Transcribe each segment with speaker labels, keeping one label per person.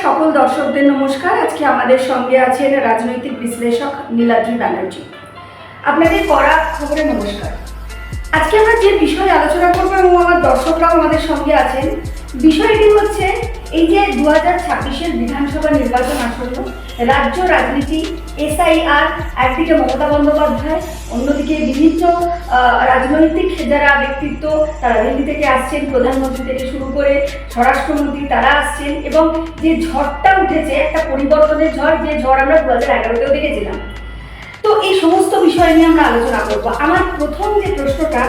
Speaker 1: সকল দর্শকদের নমস্কার। আজকে আমাদের সঙ্গে আছেন রাজনৈতিক বিশ্লেষক নীলাদ্রি ব্যানার্জি। আপনাদের করা খবরে নমস্কার। আজকে আমরা যে বিষয়ে আলোচনা করবো এবং আমার দর্শকরাও আমাদের সঙ্গে আছেন, বিষয়টি হচ্ছে এই যে 2026-এর বিধানসভা নির্বাচন আসন্ন, রাজ্য রাজনীতি, SIR, একদিকে মমতা বন্দ্যোপাধ্যায়, অন্যদিকে বিভিন্ন রাজনৈতিক যারা ব্যক্তিত্ব তারা দিল্লি থেকে আসছেন, প্রধানমন্ত্রী থেকে শুরু করে স্বরাষ্ট্রমন্ত্রী তারা আসছেন, এবং যে ঝড়টা উঠেছে একটা পরিবর্তনের ঝড়, যে ঝড় আমরা 2011-তেও দেখেছিলাম। তো এই সমস্ত বিষয় নিয়ে আমরা আলোচনা করব। আমার প্রথম যে প্রশ্নটা,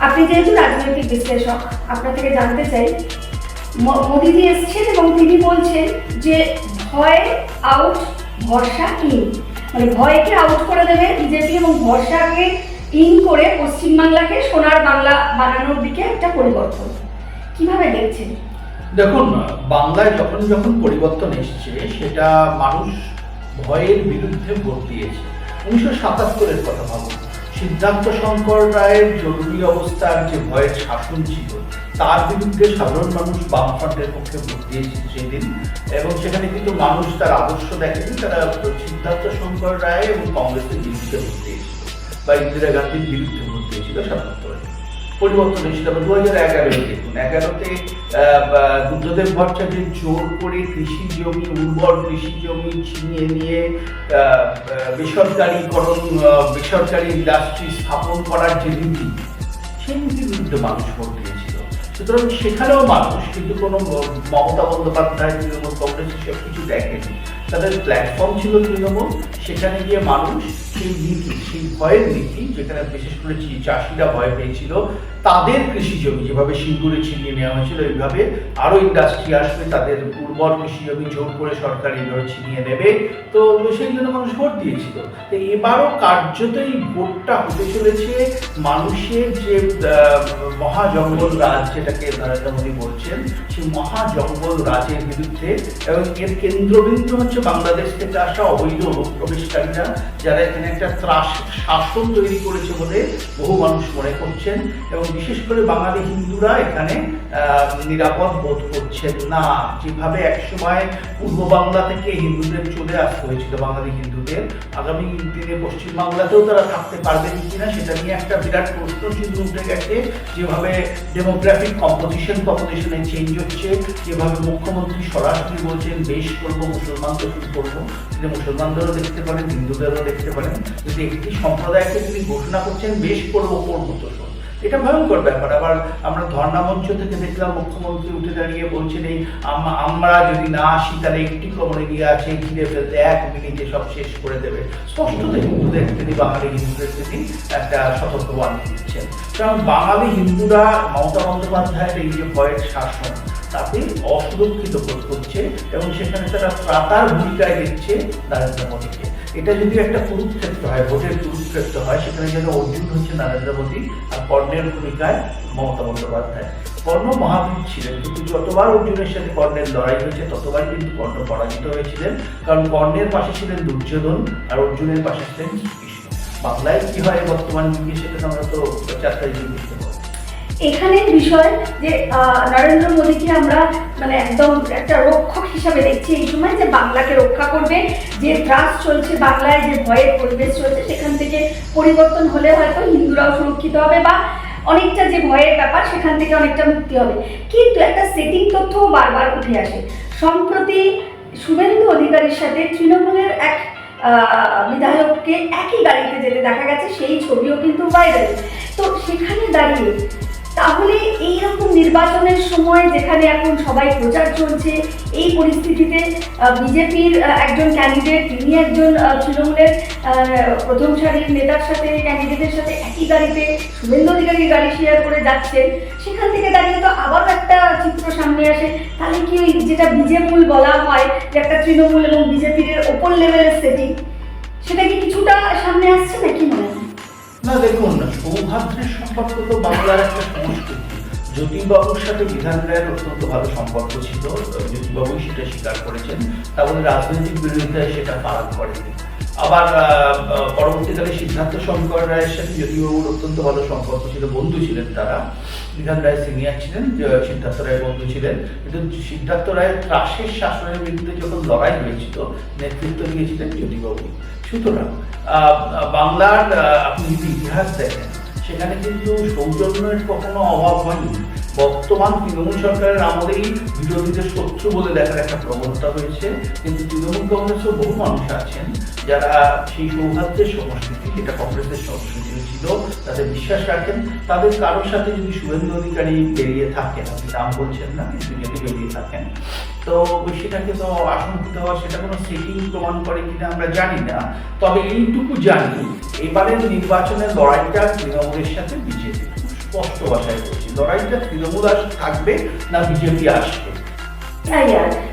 Speaker 1: আপনি যেহেতু রাজনৈতিক বিশ্লেষক, আপনার থেকে জানতে চাই, মোদিজি এসছেন এবং তিনি বলছেন যে ভয় আউট, ভরসা ইন, মানে ভয়কে আউট করে দেবে বিজেপি এবং ভরসাকে ইন করে পশ্চিমবাংলাকে সোনার বাংলা বানানোর দিকে একটা পরিবর্তন। কিভাবে দেখছেন?
Speaker 2: দেখুন, বাংলায় যখন যখন পরিবর্তন এসছে সেটা মানুষ ভয়ের বিরুদ্ধে ভোট দিয়েছে। 1977-এর কথা ভাবুন, সিদ্ধার্থ শঙ্কর রায়ের জরুরি অবস্থার যে ভয়ের শাসন ছিল তার বিরুদ্ধে সাধারণ মানুষ বামফ্রন্টের পক্ষে ভোট দিয়েছে সেদিন, এবং সেখানে কিন্তু মানুষ তার আদর্শ দেখেনি, তারা সিদ্ধার্থ শঙ্কর রায় এবং কংগ্রেসের বিরুদ্ধে ভোট দিয়েছিল বা ইন্দিরা গান্ধীর বিরুদ্ধে ভোট দিয়েছিল 77-এ। পরিবর্তন এসেছিল 2011-এ। দেখুন, 11-তে বুদ্ধদেব ভট্টাচার্য জোর করে কৃষি জমি, উর্বর কৃষি জমি ছিনিয়ে নিয়ে বেসরকারীকরণ, বেসরকারি ইন্ডাস্ট্রি স্থাপন করার যে নীতি, সেই নীতির বিরুদ্ধে মানুষ ভোট দিয়েছিল। সুতরাং সেখানেও মানুষ কিন্তু কোনো মমতা বন্দ্যোপাধ্যায়, তৃণমূল কংগ্রেস সব কিছু দেখেনি। তাদের প্ল্যাটফর্ম ছিল তৃণমূল। সেখানে গিয়ে মানুষ সেই নীতি, সেই ভয়ের নীতি, যেখানে বিশেষ করে চাষিরা ভয় পেয়েছিল তাদের কৃষি জমি যেভাবে সিঙ্গুরে ছিনিয়ে নেওয়া হয়েছিল, এইভাবে আরো ইন্ডাস্ট্রি আসবে, তাদের উর্বর কৃষি জমি জোর করে সরকার এইভাবে ছিনিয়ে নেবে, তো সেই জন্য মানুষ ভোট দিয়েছিল। তো এবারও কার্যত এই ভোটটা হতে চলেছে মানুষের যে মহাজঙ্গল রাজ, যেটাকে নরেন্দ্র মোদী বলছেন, সেই মহাজঙ্গল রাজের বিরুদ্ধে। এবং এর কেন্দ্রবিন্দু হচ্ছে বাংলাদেশ থেকে আসা অবৈধ অনুপ্রবেশকারীরা, যারা এখানে একটা ত্রাস শাসন তৈরি করেছে বলে বহু মানুষ মনে করছেন, এবং বিশেষ করে বাঙালি হিন্দুরা এখানে নিরাপদ বোধ করছেন না। যেভাবে একসময় পূর্ব বাংলা থেকে হিন্দুদের চলে আসতে হয়েছিল, বাঙালি হিন্দুদের, আগামী দিনে পশ্চিমবাংলাতেও তারা থাকতে পারবেন কিনা সেটা নিয়ে একটা বিরাট প্রশ্ন চিহ্ন উঠে গেছে। যেভাবে ডেমোগ্রাফিক কম্পোজিশনে চেঞ্জ হচ্ছে, যেভাবে মুখ্যমন্ত্রী সরাসরি বলছেন বেশ করবো, মুসলমানদের শুরু করবো, তিনি মুসলমানদেরও দেখতে পারেন, হিন্দুদেরও দেখতে পারেন, যদি একটি সম্প্রদায়কে তিনি ঘোষণা করছেন বেশ করবো, করবো তো, এটা ভয়ঙ্কর ব্যাপার। আবার আমরা ধর্ণা মঞ্চ থেকে দেখলাম মুখ্যমন্ত্রী উঠে দাঁড়িয়ে বলছেন এই আমরা যদি না আসি তাহলে একটি কমিউনিটি আছে ঘিরে ফেলতে 1 মিনিটে সব শেষ করে দেবে। স্পষ্টত হিন্দুদের তিনি, বাঙালি হিন্দুদের তিনি একটা সতর্কবাণী দিচ্ছেন। কারণ বাঙালি হিন্দুরা মমতা বন্দ্যোপাধ্যায়ের এই যে ভয়ের শাসন, তাতে অসুরক্ষিত বোধ করছে, এবং সেখানে তারা ত্রাতার ভূমিকায় দেখছে নরেন্দ্র মোদীকে। এটা যদি একটা কুরুক্ষেত্র হয়, ভোটের কুরুক্ষেত্র হয়, সেখানে যেন অর্জুন হচ্ছে নরেন্দ্র মোদী আর কর্ণের ভূমিকায় মমতা বন্দ্যোপাধ্যায়। কর্ণ মহাবীর ছিলেন, কিন্তু যতবার অর্জুনের সাথে কর্ণের লড়াই হয়েছে ততবার কিন্তু কর্ণ পরাজিত হয়েছিলেন, কারণ কর্ণের পাশে ছিলেন দুর্যোধন আর অর্জুনের পাশে ছিলেন কৃষ্ণ। বাংলায় কি হয় বর্তমান যুগে সেটা আমরা তো চারটায় দেখতে পাবো।
Speaker 1: এখানে বিষয় যে নরেন্দ্র মোদীকে আমরা মানে একদম একটা রক্ষক হিসাবে দেখছি এই সময়, যে বাংলাকে রক্ষা করবে, যে ত্রাস চলছে বাংলায়, যে ভয়ের পরিবেশ চলছে, সেখান থেকে পরিবর্তন হলে হয়তো হিন্দুরাও সুরক্ষিত হবে বা অনেকটা যে ভয়ের ব্যাপার সেখান থেকে অনেকটা মুক্তি হবে। কিন্তু একটা সেটিং তথ্যও বারবার উঠে আসে। সম্প্রতি শুভেন্দু অধিকারীর সাথে তৃণমূলের এক বিধায়ককে একই গাড়িতে যেতে দেখা গেছে, সেই ছবিও কিন্তু ভাইরাল। তো সেখানে দাঁড়িয়ে তাহলে এইরকম নির্বাচনের সময়, যেখানে এখন সবাই প্রচার চলছে, এই পরিস্থিতিতে বিজেপির একজন ক্যান্ডিডেট, তিনি একজন তৃণমূলের প্রথম সারির নেতার সাথে, ক্যান্ডিডেটের সাথে একই গাড়িতে শুভেন্দু অধিকারী গাড়ি শেয়ার করে যাচ্ছেন, সেখান থেকে দাঁড়িয়ে তো আবার একটা চিত্র সামনে আসে। তাহলে কি ওই যেটা বিজেমূল বলা হয়, যে একটা তৃণমূল এবং বিজেপির ওপর লেভেলের সেটিং, সেটা কি কিছুটা সামনে আসছে নাকি মনে হয়?
Speaker 2: না, দেখুন, সৌহার্দ্যের সম্পর্ক তো বাংলার একটা সংস্কৃতি। জ্যোতিবাবুর সাথে বিধান রায়ের অত্যন্ত ভালো সম্পর্ক ছিল, জ্যোতিবাবুই সেটা স্বীকার করেছেন, তাহলে রাজনৈতিক বিরোধিতায় সেটা পালন করেনি। আবার পরবর্তীকালে সিদ্ধার্থ শঙ্কর রায়ের সাথে জ্যোতিবাবুর অত্যন্ত ভালো সম্পর্ক ছিল, বন্ধু ছিলেন তারা। বিধান রায় সিনিয়র ছিলেন, সিদ্ধার্থ রায় বন্ধু ছিলেন, কিন্তু সিদ্ধার্থ রায়ের ত্রাসের শাসনের বিরুদ্ধে যখন লড়াই হয়েছিল নেতৃত্ব দিয়েছিলেন জ্যোতিবাবু। সুতরাং বাংলার আপনি যদি ইতিহাস দেখেন সেখানে কিন্তু সৌজন্যের কখনো অভাব হয়নি। বর্তমান তৃণমূল সরকারের আমলেই বিরোধীদের শত্রু বলে দেখার একটা প্রবণতা হয়েছে, কিন্তু তৃণমূল কংগ্রেসের বহু মানুষ আছেন যারা সেই সৌহার্দ্যের সংস্কৃতি, যেটা কংগ্রেসের সংস্কৃতি ছিল, তাদের বিশ্বাস রাখেন। তাদের কারোর সাথে যদি শুভেন্দু অধিকারী বেরিয়ে থাকেন, আপনি নাম বলছেন না, কিন্তু যদি বেরিয়ে থাকেন তো সেটাকে তো আশঙ্কিত হওয়া, সেটা কোনো সেটিং প্রমাণ করে কিনা আমরা জানি না। তবে এইটুকু জানি, এবারের নির্বাচনের লড়াইটা তৃণমূলের সাথে বিজেপি, স্পষ্ট ভাষায় বলছি, লড়াইটা তৃণমূল থাকবে না বিজেপি আসবে।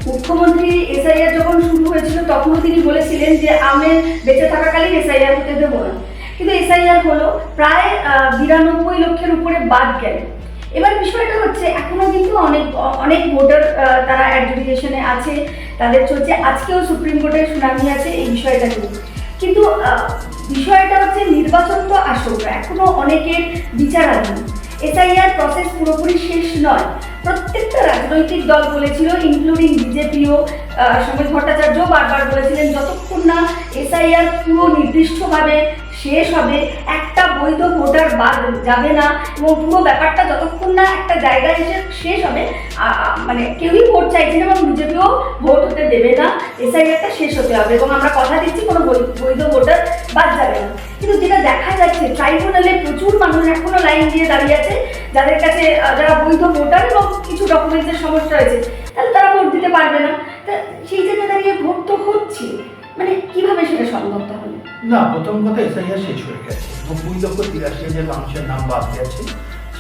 Speaker 1: মুখ্যমন্ত্রী এসআইআর যখন শুরু হয়েছিল তখনও তিনি বলেছিলেন যে আমি বেঁচে থাকাকালীন এসআইআর হতে দেবো না, কিন্তু এসআইআর হলো প্রায় 92 লক্ষের উপরে বাদ গেল। এবার বিষয়টা হচ্ছে এখনো কিন্তু অনেক ভোটার তারা অ্যাডজুডিকেশনে আছে, তাদের চলছে। আজকেও সুপ্রিম কোর্টের শুনানি আছে এই বিষয়টা নিয়ে। কিন্তু বিষয়টা হচ্ছে নির্বাচন তো আসল, এখনো অনেকের বিচারাধীন। এসআইআর প্রসেস পুরোপুরি শেষ নয়। প্রত্যেকটা রাজনৈতিক দল বলেছিল, ইনক্লুডিং বিজেপিও, সমীর ভট্টাচার্য বারবার বলেছিলেন যতক্ষণ না এসআইআর পুরো নির্দিষ্টভাবে শেষ হবে, একটা বৈধ ভোটার বাদ যাবে না, এবং পুরো ব্যাপারটা যতক্ষণ না একটা জায়গায় এসে শেষ হবে, মানে কেউই ভোট চাইছে না এবং বিজেপিও ভোট হতে দেবে না, এসআইআরটা শেষ হতে হবে এবং আমরা কথা দিচ্ছি কোনো বৈধ ভোটার বাদ যাবে না। কিন্তু যেটা দেখা যাচ্ছে, ট্রাইব্যুনালে প্রচুর মানুষ এখনো লাইন দিয়ে দাঁড়িয়ে আছে, যাদের কাছে যারা বৈধ ভোটার এবং কিছু ডকুমেন্টসের সমস্যা হয়েছে, তাহলে তারা ভোট দিতে পারবে না। তা সেই জায়গায় দাঁড়িয়ে ভোট তো হচ্ছে, মানে কিভাবে সেটা সম্ভব তাহলে?
Speaker 2: না, প্রথম কথা এসআইআর শেষ হয়ে গেছে, 90,83,000 মানুষের নাম বাদ গেছে।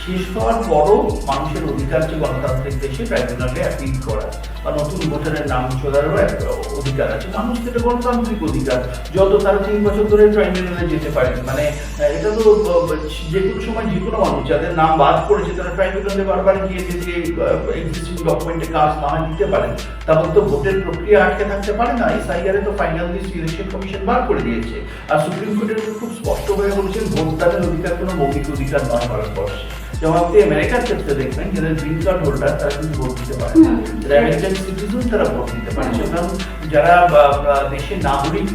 Speaker 2: শেষ হওয়ার পরও মানুষের অধিকার যে গণতান্ত্রিক দেশে ট্রাইব্যুনালে অ্যাপিল করা বা নতুন ভোটারের নাম চলারও একটা অধিকার আছে। মানুষ যেটা গণতান্ত্রিক অধিকার, যত তারা 3 বছর ধরে ট্রাইব্যুনালে যেতে পারে, মানে এটা তো যে কোনো সময় যে কোনো মানুষ যাদের নাম বাদ পড়েছে তারা ট্রাইব্যুনালে বারবার গিয়ে যদি এক্সিস্টিং ডকুমেন্টে কাজ না দিতে পারেন, তাহলে তো ভোটের প্রক্রিয়া আটকে থাকতে পারে না। এসআইআর তো ফাইনাল লিস্ট ইলেকশন কমিশন বার করে দিয়েছে, আর সুপ্রিম কোর্টের খুব স্পষ্ট হয়ে বলেছেন ভোটদানের অধিকার কোনো মৌলিক অধিকার নয় ভারতবর্ষে। যেমন আপনি আমেরিকার ক্ষেত্রে দেখবেন যারা গ্রিন কার্ড হোল্ডার তারা কিন্তু ভোট দিতে পারে, যারা আমেরিকান সিটিজেন তারা ভোট দিতে পারে। সুতরাং যারা দেশের নাগরিক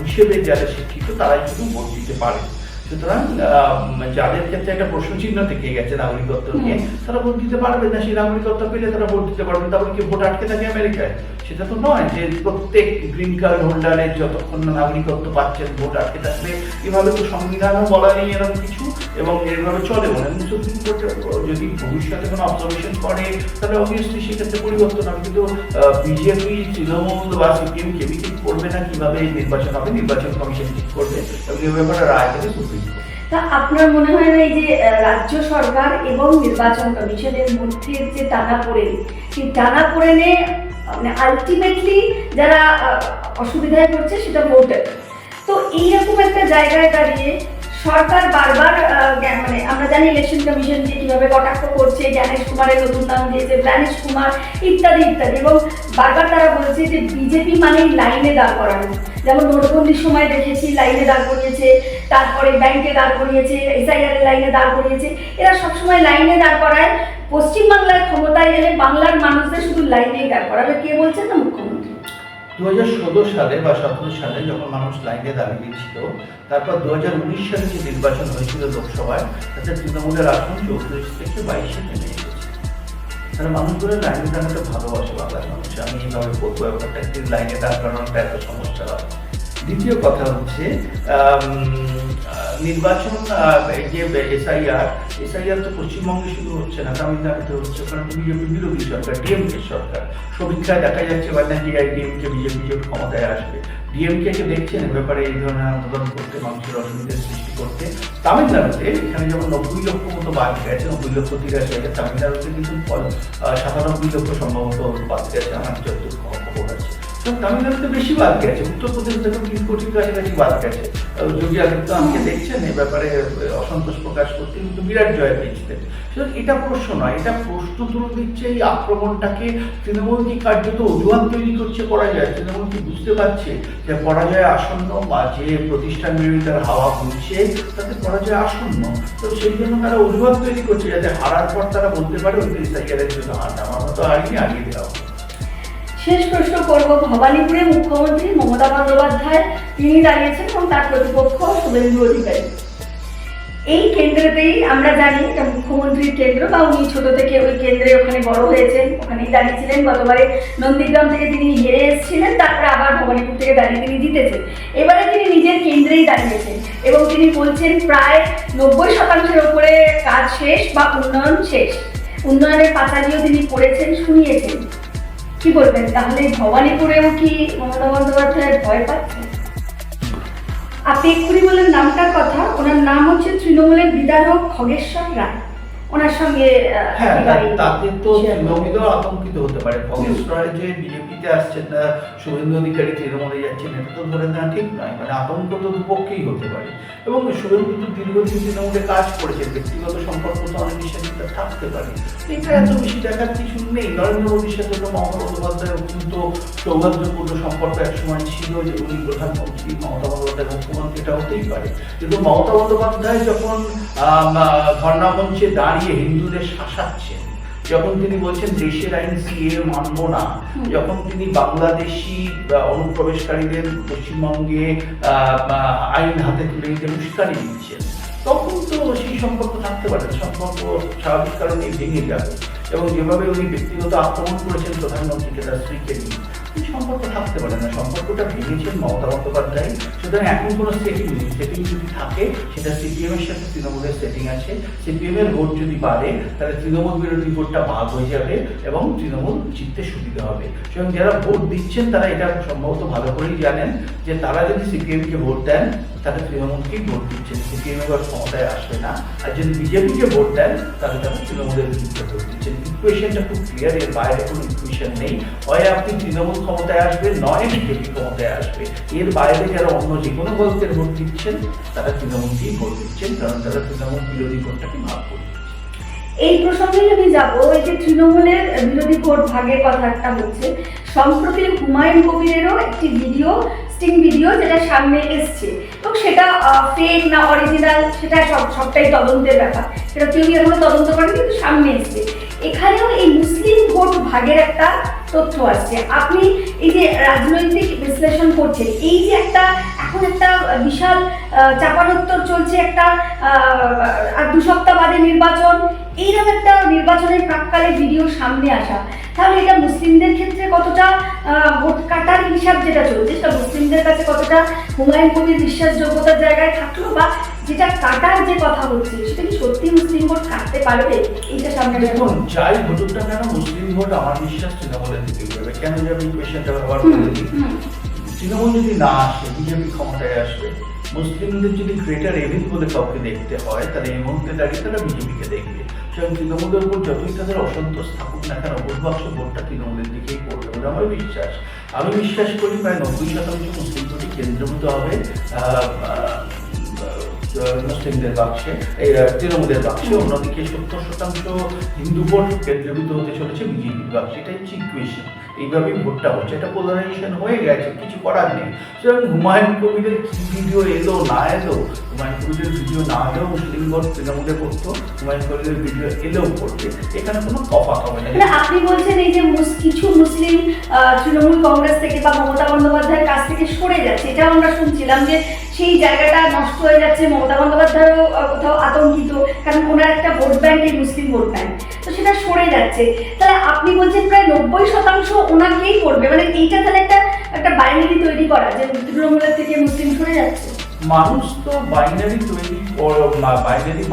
Speaker 2: হিসেবে যারা শিক্ষিত তারাই কিন্তু ভোট দিতে পারে। সুতরাং যাদের ক্ষেত্রে একটা প্রশ্নচিহ্ন থেকে গেছে নাগরিকত্ব নিয়ে, তারা ভোট দিতে পারবে না। সেই নাগরিকত্ব পেলে তারা ভোট দিতে পারবে, তারপরে কি ভোট আটকে থাকে আমেরিকায়? সেটা তো নয় যে প্রত্যেক গ্রিন কার্ড হোল্ডারের যতক্ষণ না নাগরিকত্ব পাচ্ছেন ভোট আটকে থাকবে। এভাবে তো সংবিধানও বলা নেই এরকম কিছু, এবং এভাবে চলে না। সুপ্রিম কোর্ট যদি ভবিষ্যতে কোনো অবজারভেশন করে তাহলে অবভিয়াসলি সেক্ষেত্রে পরিবর্তন হবে, কিন্তু বিজেপি, তৃণমূল বা সিপিএম কেবি ঠিক করবে না কিভাবে নির্বাচন হবে, নির্বাচন কমিশন ঠিক করবে এবং এ ব্যাপারে রায় দেবে সুপ্রিম কোর্ট।
Speaker 1: তা আপনার মনে হয় না এই যে রাজ্য সরকার এবং নির্বাচন কমিশনের মধ্যে যে টানাপোড়েন, সেই টানাপোড়েনে মানে আলটিমেটলি যারা অসুবিধায় পড়ছে সেটা ভোটার। তো এইরকম একটা জায়গায় দাঁড়িয়ে সরকার বারবার মানে আমরা জানি ইলেকশন কমিশন যে কিভাবে কটাক্ষ করছে, জ্ঞানেশ কুমারের নতুন নাম দিয়েছে জ্ঞানেশ কুমার ইত্যাদি ইত্যাদি, এবং বারবার তারা বলছে যে বিজেপি মানেই লাইনে দাঁড় করানো। যেমন নোটবন্দির সময় দেখেছি লাইনে দাঁড় করিয়েছে, তারপরে ব্যাংকে দাঁড় করিয়েছে, এসআইআর এর লাইনে দাঁড় করিয়েছে। এরা সবসময় লাইনে দাঁড় করায়। পশ্চিমবাংলায় ক্ষমতায় এলে বাংলার মানুষদের শুধু লাইনেই দাঁড় করাবে, কে বলছেন না মুখ্যমন্ত্রী।
Speaker 2: 2016 সালে বা 17 সালে যখন মানুষ লাইনে দাঁড়িয়েছিল, তারপর 2019 সালে যে নির্বাচন হয়েছিল লোকসভায়, তাতে তৃণমূলের আসন 34 থেকে 22-এ নেমে এসেছে। তারা মানুষগুলো লাইনে দাঁড়াতে ভালোবাসে বাংলার মানুষ। আমি এইভাবে বলবো, ব্যাপারটা একটি লাইনে দাঁড় করানোটা এত সমস্যা হয়। দ্বিতীয় কথা হচ্ছে নির্বাচন, এই যে এসআইআর তো পশ্চিমবঙ্গে শুধু হচ্ছে না, তামিলনাড়ুতে হচ্ছে, কারণ বিজেপি বিরোধী সরকার, ডিএমকে সরকার। সমীক্ষায় দেখা যাচ্ছে বা ডিএমকে বিজেপি জোট ক্ষমতায় আসবে। ডিএমকে কে দেখছেন এ ব্যাপারে এই ধরনের আন্দোলন করতে, মানুষের অসুবিধার সৃষ্টি করতে। তামিলনাড়ুতে এখানে যেমন 90 লক্ষ মতো বাদ গেছে, 90,83,000, তামিলনাড়ুতে কিন্তু 97 লক্ষ সম্ভবত বাদ গেছে, আমার যতটুকু খবর আছে। তো তামিলনাড়ুতে বেশি বাদ গেছে, উত্তরপ্রদেশ দেখুন 3 কোটির কাছাকাছি বাদ গেছে। যোগী আদিত্য আমাকে দেখছেন এ ব্যাপারে অসন্তোষ প্রকাশ করতে, কিন্তু বিরাট জয় পেয়েছিলেন। সুতরাং এটা প্রশ্ন নয়, এটা প্রশ্ন তুলে দিচ্ছে এই আক্রমণটাকে তৃণমূল কি কার্যত অজুহাত তৈরি করছে পরাজয়। তৃণমূল কি বুঝতে পারছে যে পরাজয় আসন্ন, বা যে প্রতিষ্ঠান বিরোধিতার হাওয়া বইছে তাতে পরাজয় আসন্ন। তো সেই জন্য তারা অজুহাত তৈরি করছে যাতে হারার পর তারা বলতে পারে ওই সাইকেলের জন্য হারটা আমার মতো হারিনি, আগিয়ে দেওয়া।
Speaker 1: শেষ প্রশ্ন করব, ভবানীপুরে মুখ্যমন্ত্রী মমতা বন্দ্যোপাধ্যায় তিনি দাঁড়িয়েছেন এবং তার প্রতিপক্ষ শুভেন্দু অধিকারী। এই কেন্দ্রেতেই আমরা জানি এটা মুখ্যমন্ত্রীর কেন্দ্র, বা উনি ছোট থেকে ওই কেন্দ্রে ওখানে বড় হয়েছেন, ওখানেই দাঁড়িয়েছিলেন। গতবারে নন্দীগ্রাম থেকে তিনি হেরে এসেছিলেন, তারপরে আবার ভবানীপুর থেকে দাঁড়িয়ে তিনি জিতেছেন। এবারে তিনি নিজের কেন্দ্রেই দাঁড়িয়েছেন এবং তিনি বলছেন প্রায় 90% উপরে কাজ শেষ বা উন্নয়ন শেষ। উন্নয়নের পাঁচালিও তিনি করেছেন, শুনিয়েছেন। কি বলবেন তাহলে ভবানীপুরেও কি মমতা বন্দ্যোপাধ্যায় ভয় পাচ্ছেন? আপনি এক্ষুনি বললেন নামটার কথা, ওনার নাম হচ্ছে তৃণমূলের বিধায়ক খগেশ্বর রায়। ওনার সঙ্গে
Speaker 2: হ্যাঁ, তাতে তো তৃণমূলও আতঙ্কিত হতে পারে। খগেশ্বর রায় যে বিজেপিতে আসছেন না, শুভেন্দু অধিকারী তৃণমূলে যাচ্ছেন, এটা তো ধরে নেওয়া ঠিক নয়। মানে আতঙ্ক তো দুপক্ষেই হতে পারে। এবং শুভেন্দু তো দীর্ঘদিন তৃণমূলে কাজ করেছেন, ব্যক্তিগত সম্পর্ক তো অনেক বিষয়ে থাকতে পারে। এটা এত বেশি দেখার কিছু নেই। নরেন্দ্র মোদীর সাথে তো মমতা বন্দ্যোপাধ্যায়ের অত্যন্ত সৌহার্দ্যপূর্ণ সম্পর্ক একসময় ছিল, যে উনি প্রধানমন্ত্রী, মমতা বন্দ্যোপাধ্যায় মুখ্যমন্ত্রী, এটা হতেই পারে। কিন্তু মমতা বন্দ্যোপাধ্যায় যখন ধর্ণা মঞ্চে দাঁড়িয়ে হিন্দুদের শাসাচ্ছেন, যখন তিনি বলছেন দেশের আইন সিএ মানব না, যখন তিনি বাংলাদেশি অনুপ্রবেশকারীদের পশ্চিমবঙ্গে আইন হাতে তুলে নিতে উস্কানি দিচ্ছেন, তখন তো সেই সম্পর্ক থাকতে পারে। সম্পর্ক স্বাভাবিক কারণে ভেঙে যাবে। এবং যেভাবে উনি ব্যক্তিগত আক্রমণ করেছেন প্রধানমন্ত্রীকে, তার স্ত্রীকে নিয়ে, এই সম্পর্ক থাকতে পারে না। সম্পর্কটা ভেঙেছেন মমতা বন্দ্যোপাধ্যায়। সুতরাং এখন কোনো সেটিং নেই। সেটিং যদি থাকে সেটা সিপিএম এর সাথে তৃণমূলের সেটিং আছে। সিপিএম এর ভোট যদি বাড়ে তাহলে তৃণমূল বিরোধী ভোটটা ভাগ হয়ে যাবে এবং তৃণমূল জিততে সুবিধা হবে। এবং যারা ভোট দিচ্ছেন তারা এটা সম্ভবত ভালো করেই জানেন যে তারা যদি সিপিএমকে ভোট দেন তাহলে তৃণমূলকেই ভোট দিচ্ছেন, সিপিএম এবার ক্ষমতায় আসবে না। আর যদি বিজেপিকে ভোট দেন তাহলে তারা তৃণমূলের বিরুদ্ধে ভোট দিচ্ছেন। ইকুয়েশনটা খুব ক্লিয়ার, এর বাইরে কোনো ইকুয়েশন নেই। হয় আপনি তৃণমূল ক্ষমতায় আসবে, নয় বিজেপি ক্ষমতায় আসবে। এর বাইরে যারা অন্য যে কোনো দলকে ভোট দিচ্ছেন তারা তৃণমূলকেই ভোট দিচ্ছেন, কারণ তারা তৃণমূল বিরোধী ভোটটাকে ভাগ করে।
Speaker 1: এই প্রসঙ্গে আমি যাব, এই যে তৃণমূলের বিরোধী ভোট ভাগের কথা একটা হচ্ছে, সম্প্রতি হুমায়ুন কবিরেরও একটি ভিডিও, স্টিং ভিডিও, যেটা সামনে এসছে এবং সেটা ফেক না অরিজিনাল সেটা সবটাই তদন্তের ব্যাপার। সেটা কেউই এখনো তদন্ত করেনি, কিন্তু সামনে এসছে। এখানেও এই মুসলিম ভোট ভাগের একটা তথ্য আসছে। আপনি এই যে রাজনৈতিক বিশ্লেষণ করছেন, এই যে এখন একটা বিশাল চাপানোত্তর চলছে, একটা আর 2 সপ্তাহ বাদে নির্বাচন, এইরকম একটা নির্বাচনের প্রাক্কালে ভিডিও সামনে আসা, তাহলে এটা মুসলিমদের ক্ষেত্রে কতটা ভোট কাটার হিসাব যেটা চলছে সেটা মুসলিমদের কাছে কতটা হুমায়ুন কবির বিশ্বাসযোগ্যতার জায়গায় থাকলো, বা যেটা কাটার যে কথা হচ্ছে সেটা কি সত্যি মুসলিম ভোট কাটতে পারবে? এইটা সামনে
Speaker 2: দেখুন, যাই ঘটুক না কেন মুসলিম ভোট আমার বিশ্বাস তৃণমূলের দিকে যাবে। কেন যাবে এই কোয়েশ্চেনটা ব্যবহার করে দিই। তৃণমূল যদি না আসে, বিজেপি ক্ষমতায় আসবে। মুসলিমদের যদি গ্রেটার এভিল বলে কাউকে দেখতে হয় তাহলে এই মুহূর্তে দাঁড়িয়ে তারা বিজেপিকে দেখবে। সেরকম তৃণমূলের উপর যতই তাদের অসন্তোষ থাকুক না কেন, ভোট বাক্স ভোটটা তৃণমূলের দিকেই পড়বে বলে আমার বিশ্বাস। আমি বিশ্বাস করি প্রায় 90% মুসলিম ভোটই কেন্দ্রীভূত হবে মুসলিমদের বাক্সে, তৃণমূলের বাক্সে। অন্যদিকে 70% হিন্দু ভোট কেন্দ্রীভূত হতে চলেছে বিজেপির বাক্সে। এটাই হচ্ছে ইকুয়েশন। এইভাবেই ভোটটা হচ্ছে, এটা পোলারাইজেশন হয়ে গেছে, কিছু করার নেই। সুতরাং হুমায়ুন কবিরের কি ভিডিও এলো না এলো, হুমায়ুন কবিরের ভিডিও না এলেও মুসলিম ভোট তৃণমূলে করতো, হুমায়ুন কবিরের ভিডিও এলেও করবে, এখানে কোনো তফাৎ হবে না।
Speaker 1: আপনি বলছেন এই যে কিছু মুসলিম তৃণমূল কংগ্রেস থেকে বা মমতা বন্দ্যোপাধ্যায়ের কাছ থেকে সরে যাচ্ছে, এটা আমরা শুনছিলাম যে সেই জায়গাটা নষ্ট হয়ে যাচ্ছে। মমতা বন্দ্যোপাধ্যায়ও কোথাও আতঙ্কিত, কারণ ওনার একটা ভোট ব্যাংক এই মুসলিম ভোট ব্যাংক, তো সেটা সরে যাচ্ছে। তাহলে আপনি বলছেন প্রায় 90% ওনাকেই করবে, মানে এইটা তাহলে একটা বাইনারি তৈরি করা যে তৃণমূলের থেকে মুসলিম সরে যাচ্ছে।
Speaker 2: মানুষ তো বাইনারি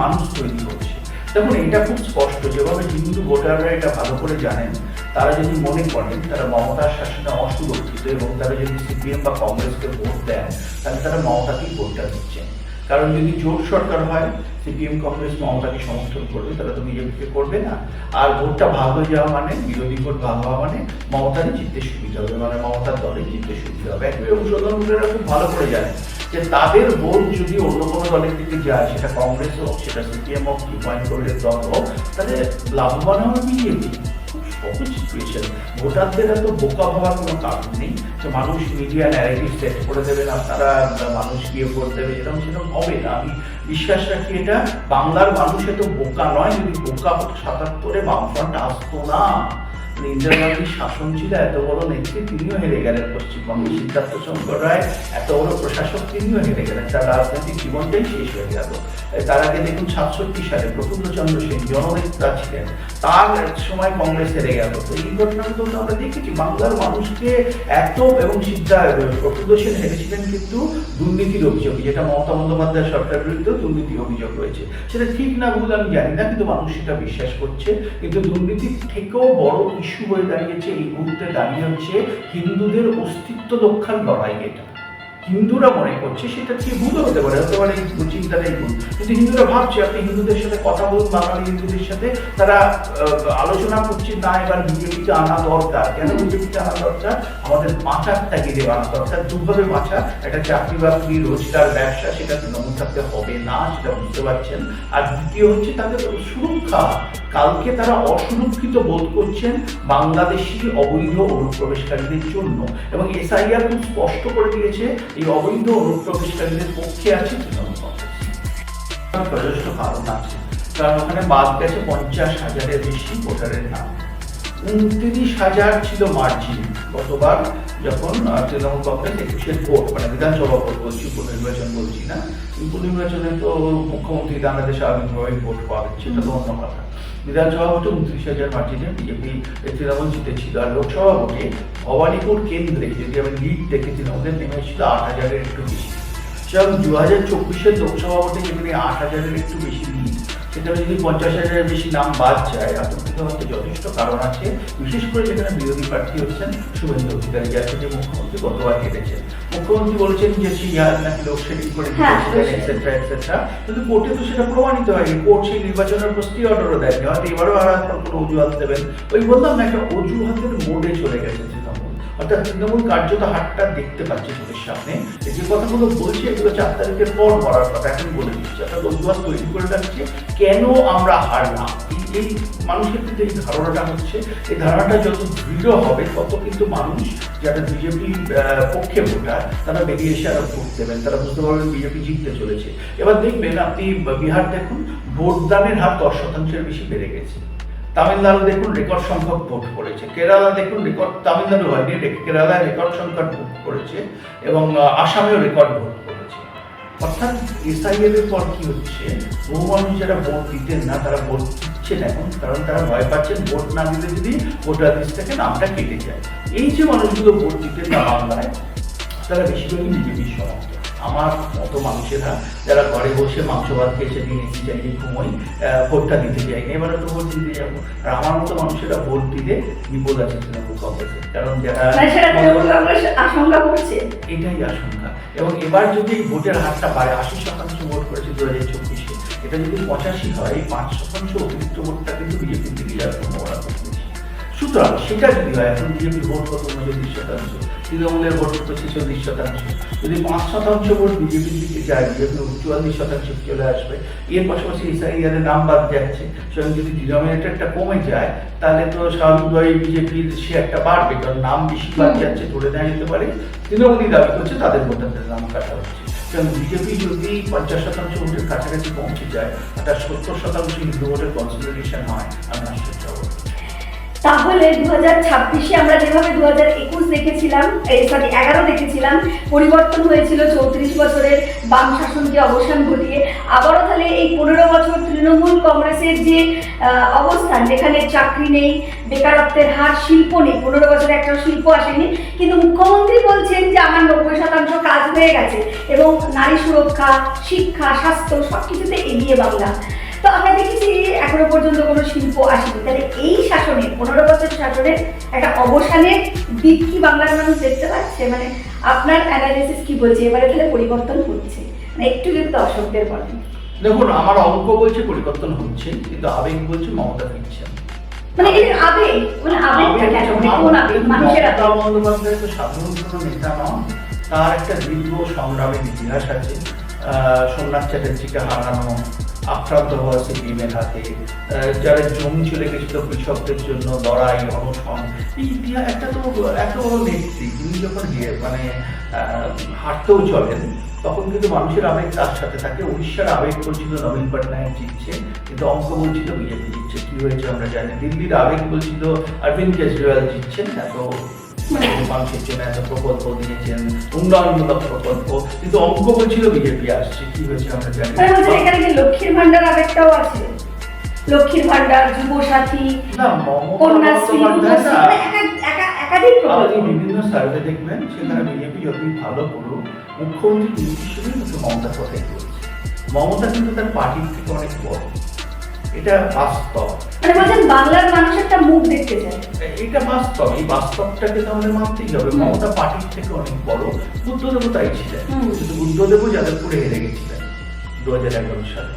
Speaker 2: মানুষ তৈরি করছে। দেখুন, এটা খুব স্পষ্ট, যেভাবে হিন্দু ভোটাররা এটা ভালো করে জানেন। তারা যদি মনে করেন তারা মমতার শাসনে অসুরক্ষিত এবং তারা যদি সিপিএম বা কংগ্রেসকে ভোট দেন তাহলে তারা মমতাকেই ভোটটা দিচ্ছেন। কারণ যদি জোট সরকার হয়, সিপিএম কংগ্রেস মমতাকে সমর্থন করবে, তারা তো বিজেপিকে করবে না। আর ভোটটা ভাগ হয়ে যাওয়া মানে, বিরোধী ভোট ভাগ হওয়া মানে মমতারই জিততে সুবিধা হবে, মানে মমতার দলে জিততে সুবিধা হবে। একবারে অনুশোধনকারীরা খুব ভালো করে জানে যে তাদের ভোট যদি অন্য কোনো দলের দিকে যায়, সেটা কংগ্রেস হোক, সেটা সিপিএম হোক, কি পয়েন্ট করলে দল হোক, তাহলে লাভবান হবে বিজেপি। খুব সহজ সিচুয়েশন। ভোটারদের এত বোকা ভাবার কোনো কারণ নেই যে মানুষ মিডিয়া ন্যারেটিভ সেট করে দেবেন, আপনারা মানুষ গিয়ে ভোট দেবে, এরকম সেরকম হবে না। আমি বিশ্বাস রাখি এটা। বাংলার মানুষ এত বোকা নয়। যদি বোকা হতো ৭৭-এ বামফ্রন্ট আসতো না। ইন্দিরা গান্ধীর শাসন ছিল, এত বড় নেত্রী তিনিও হেরে গেলেন পশ্চিমবঙ্গে। সিদ্ধার্থ শঙ্কর রায় এত বড় প্রশাসক, তিনিও হেরে গেলেন, তার রাজনৈতিক জীবনটাই শেষ হয়ে গেল। তার আগে দেখুন ৬৭ সালে প্রফুল্লচন্দ্র সেন জননেতা ছিলেন, তার সময় কংগ্রেস হেরে গেল। তো এই ঘটনাগুলো তো আমরা দেখেছি। বাংলার মানুষকে এত, এবং প্রফুল্ল সেন হেরেছিলেন কিন্তু দুর্নীতির অভিযোগে, যেটা মমতা বন্দ্যোপাধ্যায় সরকারের বিরুদ্ধে দুর্নীতির অভিযোগ রয়েছে। সেটা ঠিক না ভুল আমি জানি না, কিন্তু মানুষ সেটা বিশ্বাস করছে। কিন্তু দুর্নীতির থেকেও বড় ইস্যু হয়ে দাঁড়িয়েছে এই মুহূর্তে, দাঁড়িয়ে হচ্ছে হিন্দুদের অস্তিত্ব রক্ষার লড়াই। এটা হিন্দুরা মনে করছে, সেটা কি ভুল হতে পারে, এই চিন্তাটাই ভুল। কিন্তু হিন্দুরা ভাবছে, আপনি হিন্দুদের সাথে কথা বলুন, বাঙালি হিন্দুদের সাথে, তারা আলোচনা করছে না এবার বিজেপিতে আনা দরকার। কেন বিজেপিতে আনা দরকার? আমাদের বাঁচার তাগিদে আনা দরকার। দুভাবে বাঁচা, একটা চাকরি বাকরি, রোজগার, ব্যবসা, সেটা তৃণমূল থাকতে হবে না, সেটা বুঝতে পারছেন। আর দ্বিতীয় হচ্ছে তাদের সুরক্ষা। কালকে তারা অসুরক্ষিত বোধ করছেন বাংলাদেশি অবৈধ অনুপ্রবেশকারীদের জন্য, এবং এসআইআর খুব স্পষ্ট করে দিয়েছে এই অবৈধ অনুপ্রবেশকারীদের পক্ষে আছে তৃণমূল কংগ্রেস। যথেষ্ট কারণ আছে, কারণ ওখানে বাদ গেছে ৫০,০০০-এর বেশি ভোটারের নাম। ২৯,০০০ ছিল মার্জিন গতবার, যখন তৃণমূল কংগ্রেস ২১-এর ভোট, মানে বিধানসভা ভোট বলছি, উপনির্বাচন বলছি না। উপনির্বাচনে তো মুখ্যমন্ত্রী দাঁড়াতে স্বাভাবিকভাবে ভোট পাবেন, সেটা তো অন্য কথা। বিধানসভা ভোটে ২৯,০০০ মার্জিনে বিজেপি তৃণমূল জিতেছিল। আর লোকসভা ভোটে ভবানীপুর কেন্দ্রে, যদি আমি লিড দেখে, তৃণমূলের নেমেছিল ৮,০০০-এর একটু বেশি। সেরকম ২০২৪-এর লোকসভা ভোটে যেখানে ৮,০০০-এর একটু বেশি লিড, সেখানে যদি ৫০,০০০-এর বেশি নাম বাদ যায়, আতঙ্কিত হতে যথেষ্ট কারণ আছে। বিশেষ করে যেখানে বিরোধী প্রার্থী হচ্ছেন শুভেন্দু অধিকারী, যার সাথে মুখ্যমন্ত্রী গতবার হেরেছেন। মুখ্যমন্ত্রী বলছেন যে সিআর নাকি লোডশেডিং করে দিয়েছিলেন, এটসেট্রা এটসেট্রা, কিন্তু কোর্টে তো সেটা প্রমাণিত হয়নি। কোর্ট সেই নির্বাচনের প্রস্তুতি অর্ডারও দেয়নি। হয়তো এবারও আর কোনো অজুহাত দেবেন। ওই বললাম না, একটা অজুহাতের মোডে চলে গেছে তৃণমূল। অর্থাৎ তৃণমূল কার্যত হাটটা দেখতে পাচ্ছে চোখের সামনে। যে কথাগুলো বলছে, এগুলো ৪ তারিখের পর করার কথা, এখন বলে দিচ্ছে। অর্থাৎ অজুহাত তৈরি করে রাখছে কেন আমরা হারলাম। এই মানুষের কিন্তু এই ধারণাটা হচ্ছে, এই ধারণাটা যত দৃঢ় হবে, তত কিন্তু মানুষ যারা বিজেপি পক্ষে ভোটার, তারা বেরিয়ে এসে আরো ভোট দেবেন। তারা বুঝতে পারবেন বিজেপি জিততে চলেছে। এবার দেখবেন আপনি বিহার দেখুন, ভোটদানের হার ১০%-এর বেশি বেড়ে গেছে। তামিলনাড়ু দেখুন রেকর্ড সংখ্যক ভোট পড়েছে। কেরালা দেখুন রেকর্ড, তামিলনাড়ু হয়নি, কেরালায় রেকর্ড সংখ্যক ভোট পড়েছে, এবং আসামেও রেকর্ড ভোট পড়েছে। অর্থাৎ এসআইএল এর পর কি হচ্ছে, বহু মানুষ যারা ভোট দিতেন না, তারা ভোট দিচ্ছেন এখন, কারণ তারা ভয় পাচ্ছেন ভোট না দিলে যদি ভোটার লিস্ট থেকে নামটা কেটে যায়। এই যে মানুষগুলো ভোট দিতেন না বাংলায়, তারা বেশিরভাগই বিজেপির সমর্থক। আমার মতো মানুষেরা যারা ঘরে বসে মাংস ভাত খেয়েছে, দিন এসি চাইলে ঘুমোই, ভোটটা দিতে যায়নি, এবারে তো ভোট দিতে যাবো। আর আমার মতো মানুষেরা ভোট দিলে বিপদ আছে তৃণমূল কংগ্রেসের, কারণ যারা
Speaker 1: আশঙ্কা করছে,
Speaker 2: এটাই আশঙ্কা। এবং এবার যদি ভোটের হারটা বাড়ে, ৮০% ভোট করেছে ২০২৪-এ, এটা যদি ৮৫ হয়, ৫% অতিরিক্ত ভোটটা কিন্তু বিজেপির দিকে যাওয়ার সম্ভাবনা করছে। সুতরাং সেটা যদি হয়, এখন বিজেপির ভোট কত ৩৯%, তৃণমূলের ভোট হতো ৪৬%। যদি ৫% ভোট বিজেপির দিকে যায়, বিজেপি ৪৪% চলে আসবে। এর পাশাপাশি এসআইআরের নাম বাদ যাচ্ছে, সুতরাং যদি ডিনোমিনেটরটা কমে যায়, তাহলে তো স্বাভাবিকভাবে বিজেপির শেয়ারটা বাড়বে, কারণ নাম বেশি বাদ যাচ্ছে, ধরে নেওয়া যেতে পারে তৃণমূলই দাবি করছে তাদের ভোটারদের নাম কাটা হচ্ছে। কারণ বিজেপি যদি ৫০% ভোটের কাছাকাছি পৌঁছে যায়, তার ৭০% হিন্দু ভোটের কনসলিডেশন হয়, আমি আশ্চর্য হব।
Speaker 1: তাহলে 2026-এ আমরা যেভাবে 2021 দেখেছিলাম, 11 দেখেছিলাম, পরিবর্তন হয়েছিল 34 বছরের বাম শাসনকে অবসান ঘটিয়ে, আবারও তাহলে এই 15 বছর তৃণমূল কংগ্রেসের যে অবস্থান, যেখানে চাকরি নেই, বেকারত্বের হার, শিল্প নেই, 15 বছরে একটা শিল্প আসেনি, কিন্তু মুখ্যমন্ত্রী বলছেন যে আমার 90% কাজ হয়ে গেছে, এবং নারী সুরক্ষা, শিক্ষা, স্বাস্থ্য সবকিছুতে এগিয়ে বাংলা। তো আমরা দেখেছি এখনো পর্যন্ত কোনো শিল্প আসেনি। তাহলে এই শাসনে, 15 বছর শাসনের একটা অবসানের দিক কি বাংলার মানুষ দেখতে পাচ্ছে? মানে আপনার অ্যানালিসিস কি বলছে, এবারে তাহলে পরিবর্তন হচ্ছে, একটু যদি দর্শকদের বলেন।
Speaker 2: দেখুন, আমার অঙ্ক বলছে পরিবর্তন হচ্ছে, কিন্তু আবেগ বলছে মমতা ফিরছে।
Speaker 1: মানে এই আবেগ, মানে আবেগটা কেন, মানে কোন আবেগ? মানুষের আবেগ।
Speaker 2: মমতা বন্দ্যোপাধ্যায় তো সাধারণ কোনো নেতা নন, তার একটা দীর্ঘ সংগ্রামের ইতিহাস আছে। সোমনাথ চ্যাটার্জিকে হারানো, আক্রান্ত হওয়া সিপিএমের হাতে, যারা জমি চলে গেছিল কৃষকদের জন্য লড়াই, অনশন, এই ইতিহাস একটা তো এত বড় নেত্রী, তিনি যখন মানে হাঁটতেও চলেন তখন কিন্তু মানুষের আবেগ তার সাথে থাকে। উড়িষ্যার আবেগ বলছিল নবীন পটনায়ক জিতছে, কিন্তু অঙ্ক বলছিল বিজেপি জিতছে। কি হয়েছে আমরা জানি। দিল্লির আবেগ বলছিল অরবিন্দ কেজরিওয়াল জিতছেন, এত মানুষের জন্য এত প্রকল্প দিয়েছেন, উন্নয়নমূলক প্রকল্প, কিন্তু অঙ্ক বলছিল বিজেপি আসছে। কি হয়েছে আমরা জানি।
Speaker 1: এখানে কি লক্ষ্মীর ভান্ডার আবেগটাও আছে? লক্ষ্মীর ভান্ডার, যুবসাথী, কন্যাশ্রী, একাধিক প্রকল্প।
Speaker 2: বিভিন্ন সার্ভে দেখবেন, সেখানে বিজেপি যতই ভালো করুক, মুখ্যমন্ত্রী হিসেবে কিন্তু মমতার কথাই বলছে। মমতা কিন্তু তার পার্টির থেকে অনেক বড়, এটা বাস্তব।
Speaker 1: মানে বলছেন বাংলার মানুষ একটা মুখ দেখতে চায়,
Speaker 2: এটা বাস্তব। এই বাস্তবটাকে তো আমাদের মানতেই হবে। মমতা পার্টির থেকে অনেক বড়। বুদ্ধদেবও তাই ছিলেন, কিন্তু বুদ্ধদেবও যাদবপুরে হেরে গেছিলেন 2011 সালে।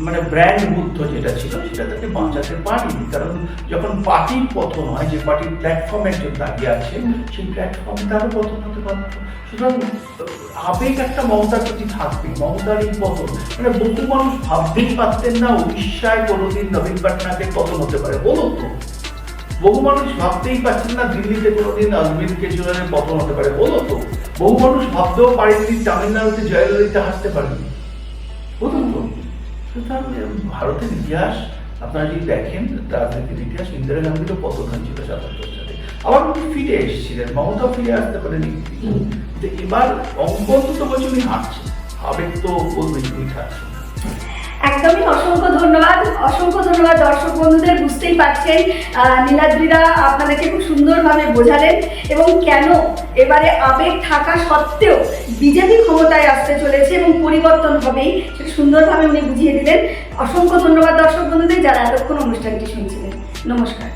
Speaker 2: মানে ব্র্যান্ড বুদ্ধ যেটা ছিল সেটা তাকে বাঁচাতে পারেনি, কারণ যখন পার্টির পতন হয়, যে পার্টির প্ল্যাটফর্মে একজন দাঁড়িয়ে আছে, সেই প্ল্যাটফর্মে তারও পতন হতে পারত। সুতরাং আবেগ একটা মমতার প্রতি থাকবে। মমতার এই পতন, মানে বহু মানুষ ভাবতেই পারতেন না উড়িষ্যায় কোনোদিন নবীন পটনায়কের পতন হতে পারে, বলো তো। বহু মানুষ ভাবতেই পারছেন না দিল্লিতে কোনোদিন অরবিন্দ কেজরিওয়ালের পতন হতে পারে, বলো তো। বহু মানুষ ভাবতেও পারেনি তামিলনাড়ুতে জয়ললিতা হাসতে পারেনি, বলো তো। সুতরাং ভারতের ইতিহাস আপনারা যদি দেখেন, রাজনীতির ইতিহাস, ইন্দিরা গান্ধীরও পতন হয়েছিল 77 সালে, আবার উনি ফিরে এসেছিলেন, মমতাও ফিরে আসতে পারেনি। এবার অঙ্ক তো বলছে উনি হাঁটছেন, আবেগ তো বলবেন উনি হাঁটছেন।
Speaker 1: একদমই অসংখ্য ধন্যবাদ দর্শক বন্ধুদের। বুঝতেই পারছেন নীলাদ্রিরা আপনাদেরকে খুব সুন্দরভাবে বোঝালেন, এবং কেন এবারে আবেগ থাকা সত্ত্বেও বিজেপি ক্ষমতায় আসতে চলেছে এবং পরিবর্তন হবেই, সেটা সুন্দরভাবে উনি বুঝিয়ে দিলেন। অসংখ্য ধন্যবাদ দর্শক বন্ধুদের যারা এতক্ষণ অনুষ্ঠানটি শুনছিলেন। নমস্কার।